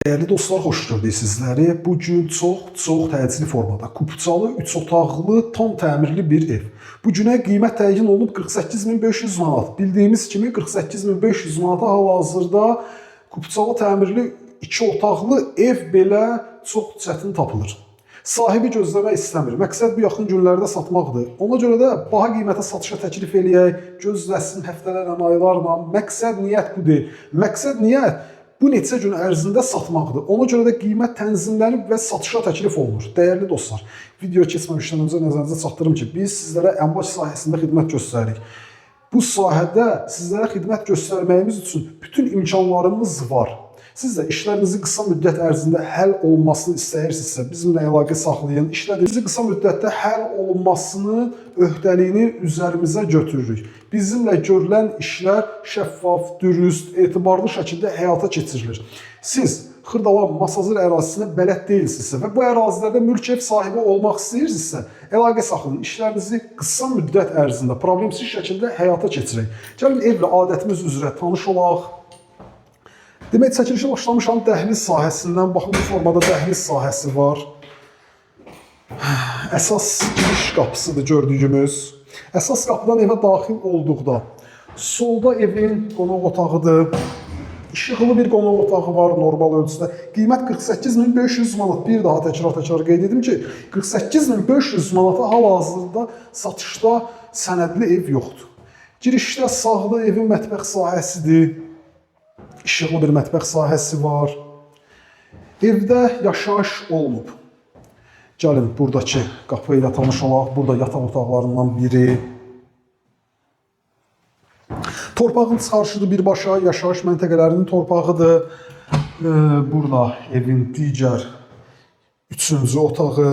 Dəyərli dostlar, xoş gördük sizləri. Bugün çox təcili formada kupçalı, 3 otaqlı, tam təmirli bir ev. Bu günə qiymət təyin olunub 48.500 manat. Bildiyimiz kimi 48.500 manata hal-hazırda kupçalı, təmirli, 2 otaqlı ev belə çox çətin tapılır. Sahibi gözləmək istəmir. Məqsəd bu yaxın günlərdə satmaqdır. Ona görə də baha qiymətə satışa təklif eləyək, gözləsin həftələrlə, aylarla. Məqsəd niyyət budur. Məqsəd niyyət bu neçə gün ərzində satmaqdır. Ona görə də qiymət tənzimlənib və satışa təklif olunur. Dəyərli dostlar, videoya keçməmişdən öncə nəzərinizə çatdırım ki, biz sizlərə əmlak sahəsində xidmət göstəririk. Bu sahədə sizlərə xidmət göstərməyimiz üçün bütün imkanlarımız var. Siz də işlərinizi qısa müddət ərzində həll olunmasını istəyirsinizsə, bizimlə əlaqə saxlayın. İşlərinizi qısa müddətdə həll olunmasını, öhdəliyini üzərimizə götürürük. Bizimlə görülən işlər şəffaf, dürüst, etibarlı şəkildə həyata keçirilir. Siz Xırdalan, Masazır ərazisinə bələd deyilsinizsə və bu ərazilərdə mülk ev sahibi olmaq istəyirsinizsə, əlaqə saxlayın. İşlərinizi qısa müddət ərzində problemsiz şəkildə həyata keçirək. Gəlin evlə adətimiz üzrə tanış olaq. Demək, çəkilişə başlamışam dəhliz sahəsindən. Baxın, bu formada dəhliz sahəsi var. Əsas giriş qapısıdır gördüyümüz. Əsas qapıdan evə daxil olduqda solda evin qonaq otağıdır. İşıqlı bir qonaq otağı var normal ölçüdə. Qiymət 48.500 manat. Bir daha təkrar qeyd edim ki, 48.500 manata hal-hazırda satışda sənədli ev yoxdur. Girişdə sağda evin mətbəx sahəsidir. İşıqlı bir mətbəx sahəsi var. Evdə yaşayış olunub. Gəlin, buradakı qapı ilə tanış olaq. Burada yataq otaqlarından biri. Torpağın çıxarışıdır birbaşa, yaşayış məntəqələrinin torpağıdır. Burada evin digər 3-cü otağı.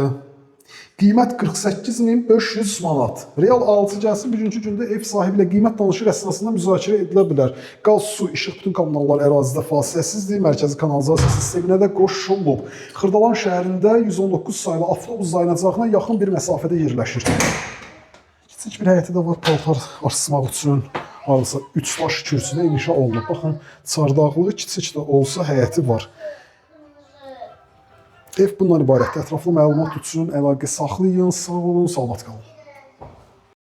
Qiymət 48.500 manat. Real alıcı gəlsin, bugünkü gündə ev sahibi ilə qiymət danışıq əsnasında müzakirə edilə bilər. Qaz, su, işıq, bütün kommunallar ərazidə fasiləsizdir. Mərkəzi kanalizasiya sisteminə də qoşulub. Xırdalan şəhərində 119 saylı avtobus dayanacağına yaxın bir məsafədə yerləşir. Kiçik bir həyəti də var, paltar asmaq üçün. Arası 3 daş kürsüdə inşa olunub. Baxın, çardaqlığı kiçik də olsa həyəti var. Ev bundan ibarətdir. Ətraflı məlumat üçün əlaqə saxlayın. Sağ olun, salamat qalın.